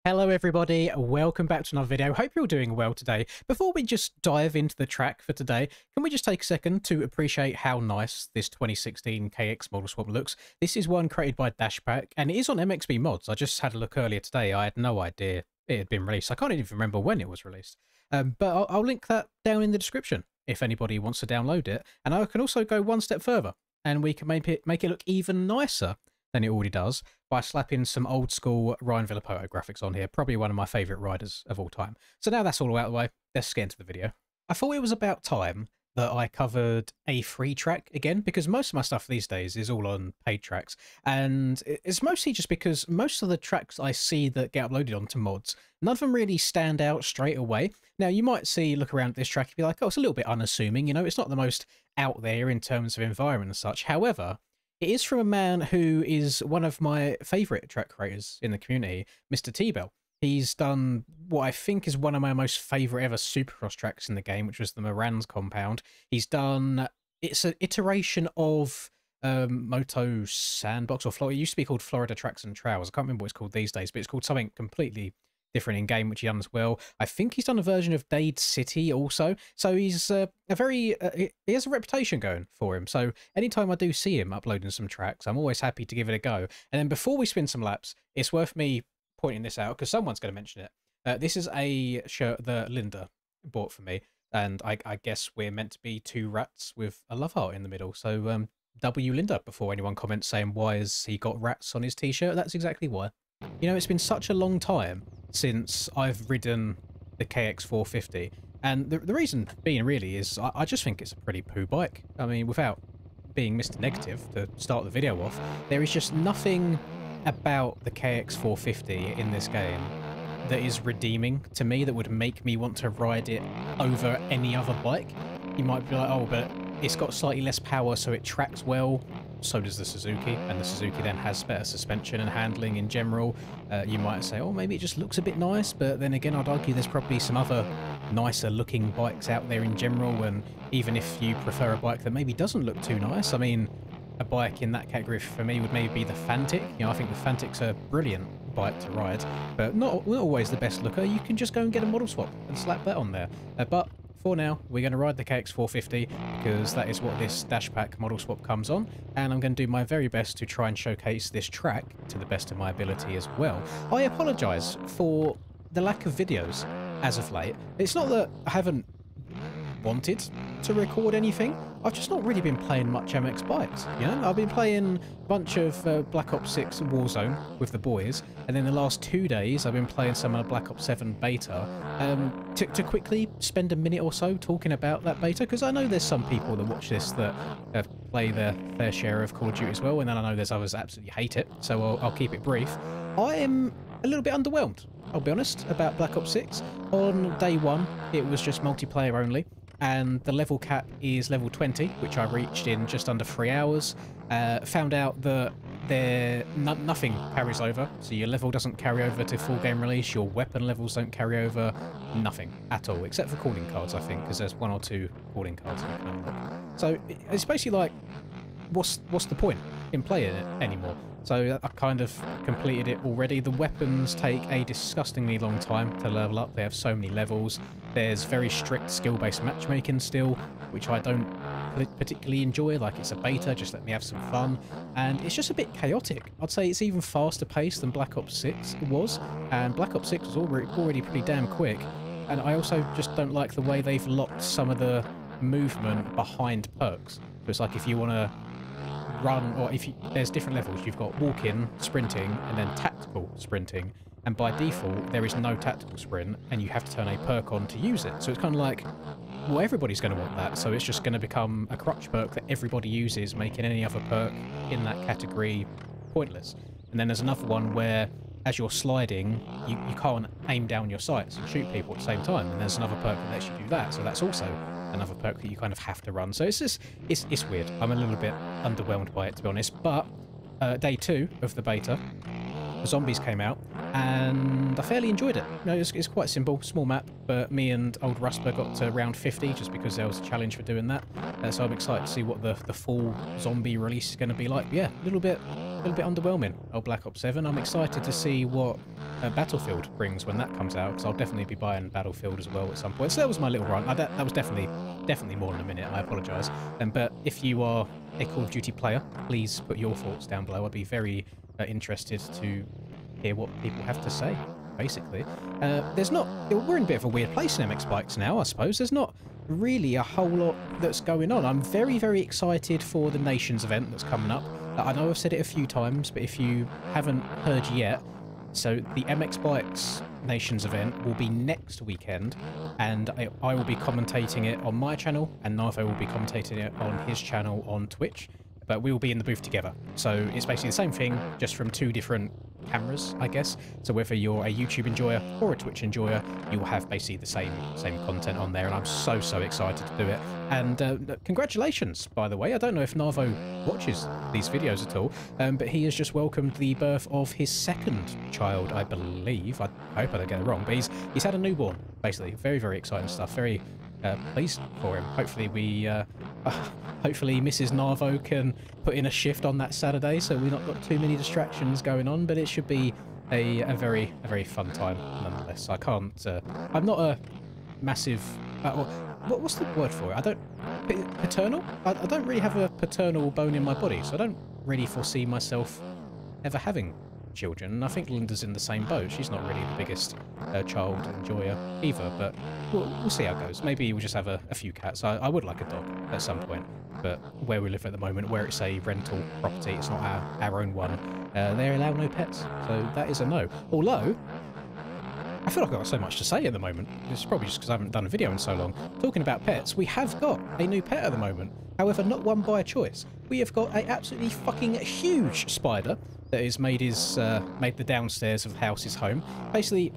Hello everybody, welcome back to another video. Hope you're all doing well today. Before we just dive into the track for today, can we just take a second to appreciate how nice this 2016 KX model swap looks? This is one created by Dashpack and it is on MXB Mods. I just had a look earlier today. I had no idea it had been released. I can't even remember when it was released. But I'll link that down in the description if anybody wants to download it. And I can also go one step further and we can make it look even nicer than it already does by slapping some old school Ryan Villapoto graphics on here. Probably one of my favourite riders of all time. So now that's all out of the way, let's get into the video. I thought it was about time that I covered a free track again, because most of my stuff these days is all on paid tracks. And it's mostly just because most of the tracks I see that get uploaded onto mods, none of them really stand out straight away. Now, you might look around at this track and be like, oh, it's a little bit unassuming, you know, it's not the most out there in terms of environment and such. However, it is from a man who is one of my favourite track creators in the community, Mr. T-Bell. He's done what I think is one of my most favourite ever Supercross tracks in the game, which was the Moran's Compound. He's done... It's an iteration of Moto Sandbox, or Florida. It used to be called Florida Tracks and Trails. I can't remember what it's called these days, but it's called something completely different in game, which he done as well. I think he's done a version of Dade City also. So he's he has a reputation going for him. So anytime I do see him uploading some tracks, I'm always happy to give it a go. And then before we spin some laps, it's worth me pointing this out because someone's going to mention it. This is a shirt that Linda bought for me, and I guess we're meant to be two rats with a love heart in the middle. So W Linda, before anyone comments saying why has he got rats on his t-shirt, that's exactly why. You know, it's been such a long time since I've ridden the KX450, and the reason being really is I just think it's a pretty poo bike. I mean, without being Mr. Negative to start the video off, there is just nothing about the KX450 in this game that is redeeming to me, that would make me want to ride it over any other bike. You might be like, oh, but it's got slightly less power, so it tracks well. So does the Suzuki, and the Suzuki then has better suspension and handling in general. You might say, oh, maybe it just looks a bit nice, but then again, I'd argue there's probably some other nicer looking bikes out there in general, and even if you prefer a bike that maybe doesn't look too nice, I mean, a bike in that category for me would maybe be the Fantic. You know, I think the Fantic's a brilliant bike to ride, but not always the best looker. You can just go and get a model swap and slap that on there. But for now, we're going to ride the KX450 because that is what this Dashpack model swap comes on, and I'm going to do my very best to try and showcase this track to the best of my ability as well. I apologise for the lack of videos as of late. It's not that I haven't wanted to record anything, I've just not really been playing much MX bikes, you know? I've been playing a bunch of Black Ops 6 Warzone with the boys, and then the last 2 days I've been playing some Black Ops 7 beta. To quickly spend a minute or so talking about that beta, because I know there's some people that watch this that play their fair share of Call of Duty as well, and then I know there's others that absolutely hate it, so I'll keep it brief. I am a little bit underwhelmed, I'll be honest, about Black Ops 6. On day one, it was just multiplayer only, and the level cap is level 20, which I reached in just under 3 hours. Found out that nothing carries over, so your level doesn't carry over to full game release, your weapon levels don't carry over, nothing at all, except for calling cards, I think, because there's 1 or 2 calling cards you can unlock. So it's basically like, what's the point in playing it anymore? So I kind of completed it already. The weapons take a disgustingly long time to level up. They have so many levels. There's very strict skill-based matchmaking still, which I don't particularly enjoy. Like, it's a beta, just let me have some fun. And it's just a bit chaotic. I'd say it's even faster paced than Black Ops 6 was. And Black Ops 6 was already pretty damn quick. And I also just don't like the way they've locked some of the movement behind perks. So it's like if you want to run, or there's different levels, you've got walk-in, sprinting, and then tactical sprinting, and by default there is no tactical sprint, and you have to turn a perk on to use it. So it's kind of like, well, everybody's going to want that, so it's just going to become a crutch perk that everybody uses, making any other perk in that category pointless. And then there's another one where as you're sliding, you can't aim down your sights and shoot people at the same time, and there's another perk that lets you do that, so that's also another perk that you kind of have to run. So it's weird. I'm a little bit underwhelmed by it, to be honest. But day 2 of the beta, Zombies came out, and I fairly enjoyed it. You know, it's quite simple, small map, but me and old Rusper got to round 50 just because there was a challenge for doing that. So I'm excited to see what the full zombie release is going to be like. But yeah, a little bit underwhelming. Old Black Ops 7. I'm excited to see what Battlefield brings when that comes out, because I'll definitely be buying Battlefield as well at some point. So that was my little run. That was definitely more than a minute. I apologise. But if you are a Call of Duty player, please put your thoughts down below. I'd be very interested to hear what people have to say, basically. We're in a bit of a weird place in MX Bikes now, I suppose. There's not really a whole lot that's going on. I'm very, very excited for the Nations event that's coming up. I know I've said it a few times, but if you haven't heard yet, so the MX Bikes Nations event will be next weekend, and I will be commentating it on my channel, and Narvo will be commentating it on his channel on Twitch. But we will be in the booth together. So it's basically the same thing, just from two different cameras, I guess. So whether you're a YouTube enjoyer or a Twitch enjoyer, you will have basically the same content on there. And I'm so excited to do it. And congratulations, by the way. I don't know if Narvo watches these videos at all, but he has just welcomed the birth of his second child, I believe. I hope I don't get it wrong, but he's had a newborn, basically. Very, very exciting stuff. Very pleased for him. Hopefully Mrs. Narvo can put in a shift on that Saturday, so we've not got too many distractions going on, but it should be a very fun time nonetheless. I'm not a massive what's the word for it? Paternal? I don't really have a paternal bone in my body, so I don't really foresee myself ever having children. I think Linda's in the same boat. She's not really the biggest child enjoyer either, but we'll see how it goes. Maybe we'll just have a few cats. I would like a dog at some point, but where we live at the moment, where it's a rental property, it's not our own one, they allow no pets, so that is a no. Although I feel like I've got so much to say at the moment. It's probably just because I haven't done a video in so long. Talking about pets, we have got a new pet at the moment. However, not one by choice. We have got a absolutely fucking huge spider that has made the downstairs of the house his home. Basically,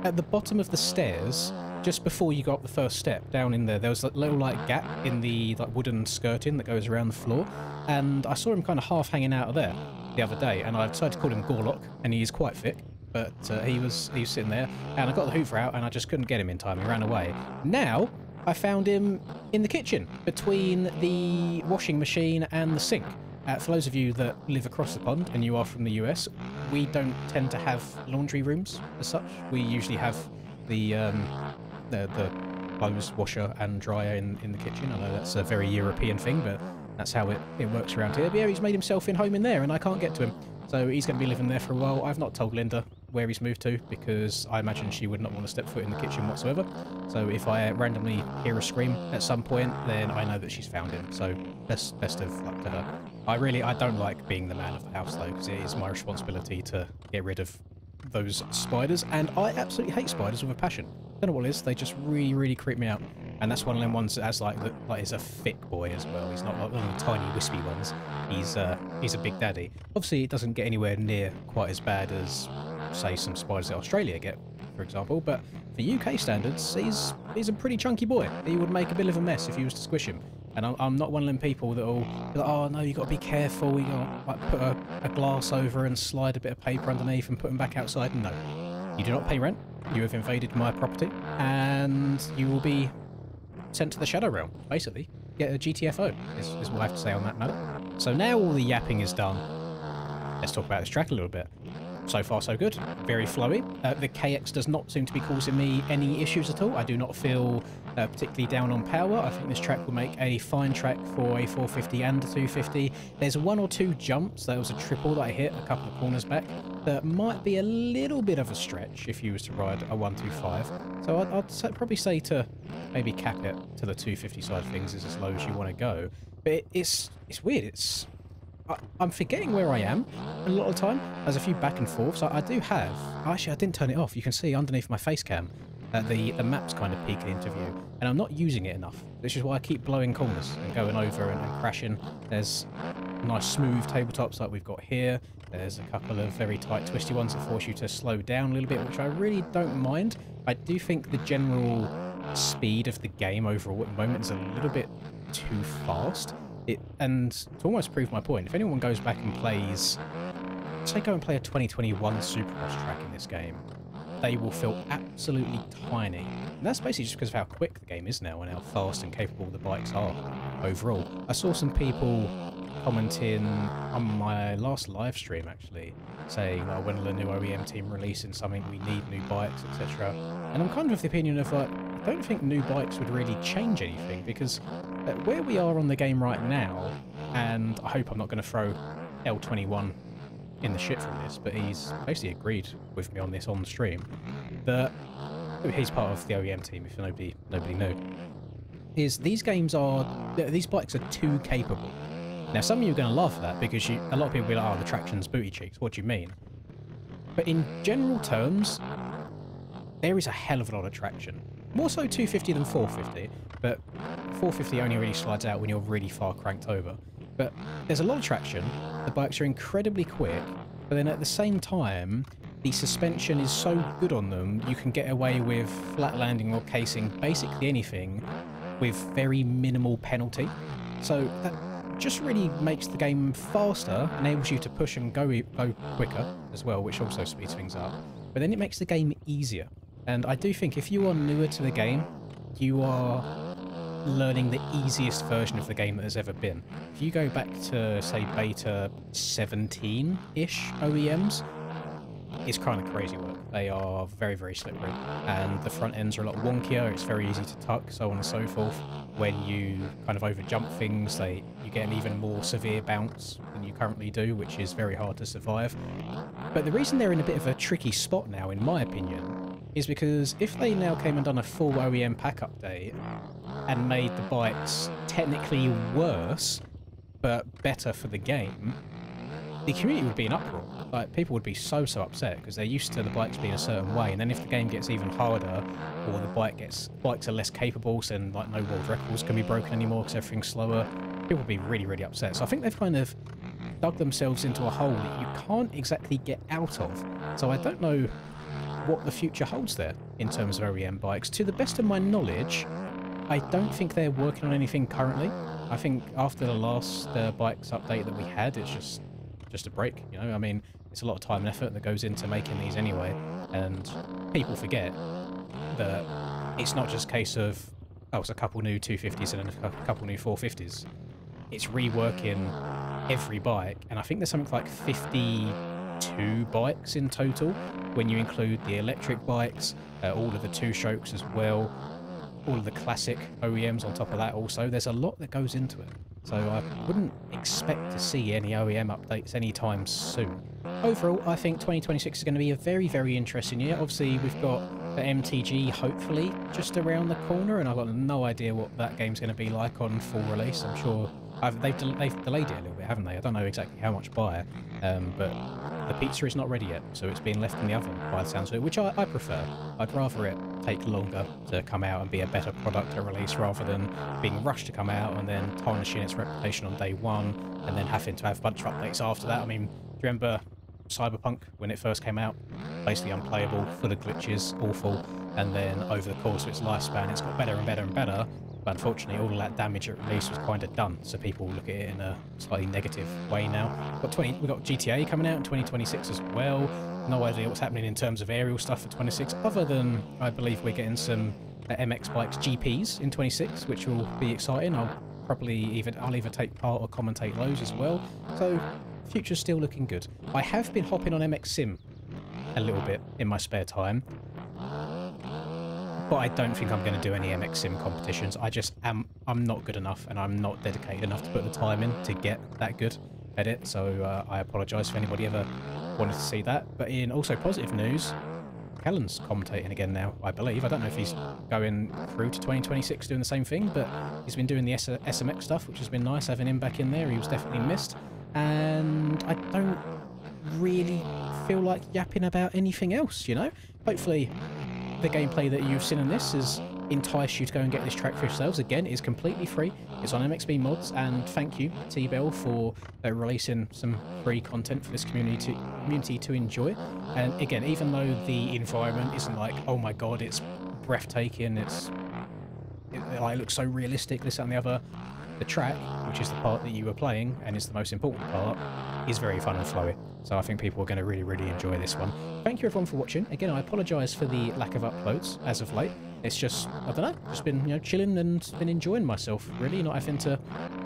at the bottom of the stairs, just before you go up the first step, down in there was a little gap in the wooden skirting that goes around the floor, and I saw him kind of half hanging out of there the other day, and I decided to call him Gorlock, and he is quite thick. But he was sitting there, and I got the Hoover out, and I just couldn't get him in time. He ran away. Now I found him in the kitchen between the washing machine and the sink. For those of you that live across the pond and you are from the US, we don't tend to have laundry rooms as such. We usually have the clothes washer and dryer in the kitchen. I know that's a very European thing, but that's how it works around here. But yeah, he's made himself in home in there, and I can't get to him. So he's going to be living there for a while. I've not told Linda where he's moved to, because I imagine she would not want to step foot in the kitchen whatsoever. So if I randomly hear a scream at some point, then I know that she's found him. So best of luck to her. I don't like being the man of the house though, because it is my responsibility to get rid of those spiders, and I absolutely hate spiders with a passion. Don't know what it is, they just really creep me out. And that's one of them ones that has is a thick boy as well. He's not like one of the tiny wispy ones. He's a big daddy. Obviously it doesn't get anywhere near quite as bad as, say, some spiders that Australia get, for example, but for UK standards, he's a pretty chunky boy. He would make a bit of a mess if you was to squish him. And I'm not one of them people that'll be like, oh no, you got to be careful, you got to put a glass over and slide a bit of paper underneath and put him back outside. No, you do not pay rent. You have invaded my property, and you will be sent to the Shadow Realm, basically. Get a GTFO, is what I have to say on that matter. So now all the yapping is done, let's talk about this track a little bit. So far so good, very flowy. The KX does not seem to be causing me any issues at all. I do not feel particularly down on power. I think this track will make a fine track for a 450 and a 250. There's one or two jumps, there was a triple that I hit a couple of corners back, that might be a little bit of a stretch if you was to ride a 125. So I'd probably say to maybe cap it to the 250 side of things is as low as you want to go. But it's weird, I'm forgetting where I am a lot of the time. There's a few back and forths. I do have... Actually, I didn't turn it off. You can see underneath my face cam the map's kind of peeking into view. And I'm not using it enough, which is why I keep blowing corners and going over and crashing. There's nice smooth tabletops like we've got here. There's a couple of very tight twisty ones that force you to slow down a little bit, which I really don't mind. I do think the general speed of the game overall at the moment is a little bit too fast. And to almost prove my point, if anyone goes back and plays say go and play a 2021 Supercross track in this game, they will feel absolutely tiny. And that's basically just because of how quick the game is now and how fast and capable the bikes are overall. I saw some people commenting on my last live stream actually, saying, oh, when will the new OEM team releasing something, we need new bikes, etc. And I'm kind of the opinion of like, I don't think new bikes would really change anything, because where we are on the game right now, and I hope I'm not going to throw L21 in the shit from this, but he's basically agreed with me on this on stream, that he's part of the OEM team, if nobody knew, is these bikes are too capable. Now, some of you are going to laugh at that, because a lot of people will be like, oh, the traction's booty cheeks, what do you mean? But in general terms, there is a hell of a lot of traction. More so 250 than 450, but 450 only really slides out when you're really far cranked over. But there's a lot of traction, the bikes are incredibly quick, but then at the same time, the suspension is so good on them, you can get away with flat landing or casing basically anything with very minimal penalty. So that just really makes the game faster, enables you to push and go quicker as well, which also speeds things up. But then it makes the game easier. And I do think if you are newer to the game, you are learning the easiest version of the game that there's ever been. If you go back to, say, beta 17-ish OEMs, it's kind of crazy work. They are very, very slippery, and the front ends are a lot wonkier. It's very easy to tuck, so on and so forth. When you kind of overjump things, you get an even more severe bounce than you currently do, which is very hard to survive. But the reason they're in a bit of a tricky spot now, in my opinion, is because if they now came and done a full OEM pack update and made the bikes technically worse, but better for the game, the community would be in uproar. Like, people would be so upset, because they're used to the bikes being a certain way, and then if the game gets even harder, or the bikes are less capable, so then like no world records can be broken anymore because everything's slower, people would be really, really upset. So I think they've kind of dug themselves into a hole that you can't exactly get out of. So I don't know what the future holds there in terms of OEM bikes. To the best of my knowledge, I don't think they're working on anything currently. I think after the last bikes update that we had, it's just a break, you know? I mean, it's a lot of time and effort that goes into making these anyway, and people forget that it's not just a case of, oh, it's a couple new 250s and a couple new 450s. It's reworking every bike, and I think there's something like 52 bikes in total when you include the electric bikes, all of the two-strokes as well, all of the classic OEMs on top of that also. There's a lot that goes into it. So I wouldn't expect to see any OEM updates anytime soon. Overall, I think 2026 is going to be a very, very interesting year. Obviously, we've got the MTG, hopefully, just around the corner, and I've got no idea what that game's going to be like on full release. I'm sure they've delayed it a little bit, haven't they? I don't know exactly how much by, but the pizza is not ready yet, so it's being left in the oven by the sounds of it, which I prefer. I'd rather it take longer to come out and be a better product at release, rather than being rushed to come out and then tarnishing its reputation on day one and then having to have a bunch of updates after that. I mean, do you remember Cyberpunk when it first came out? Basically unplayable, full of glitches, awful, and then over the course of its lifespan it's got better and better and better, but unfortunately all of that damage at release was kind of done, so people look at it in a slightly negative way now. We've got GTA coming out in 2026 as well. No idea what's happening in terms of aerial stuff for 26, other than I believe we're getting some MX Bikes GPs in 26, which will be exciting. I'll either take part or commentate those as well. So future's still looking good. I have been hopping on MX Sim a little bit in my spare time, but I don't think I'm going to do any MX Sim competitions. I'm not good enough, and I'm not dedicated enough to put the time in to get that good at it. So I apologise if anybody ever wanted to see that. But in also positive news, Callan's commentating again now, I believe. I don't know if he's going through to 2026 doing the same thing, but he's been doing the SMX stuff, which has been nice having him back in there. He was definitely missed. And I don't really feel like yapping about anything else, you know? Hopefully the gameplay that you've seen in this has enticed you to go and get this track for yourselves. Again, it's completely free. It's on MXB Mods, and thank you, T-Bell, for releasing some free content for this community to enjoy. And again, even though the environment isn't like, oh my god, it's breathtaking, it looks so realistic, this, that and the other, the track, which is the part that you were playing and is the most important part, is very fun and flowy. So I think people are going to really enjoy this one. Thank you everyone for watching. Again, I apologise for the lack of uploads as of late. It's just, I don't know, just been, you know, chilling and been enjoying myself, really, not having to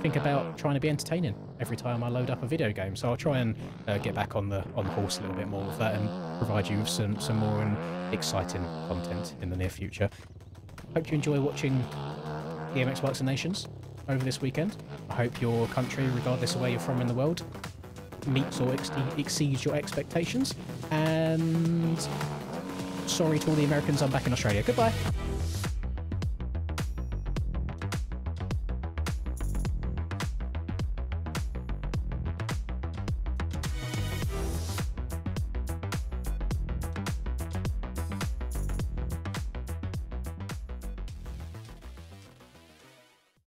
think about trying to be entertaining every time I load up a video game. So I'll try and get back on the horse a little bit more with that and provide you with some more exciting content in the near future. Hope you enjoy watching BMX Bikes and Nations over this weekend. I hope your country, regardless of where you're from in the world, meets or exceeds your expectations. And sorry to all the Americans, I'm back in Australia. Goodbye.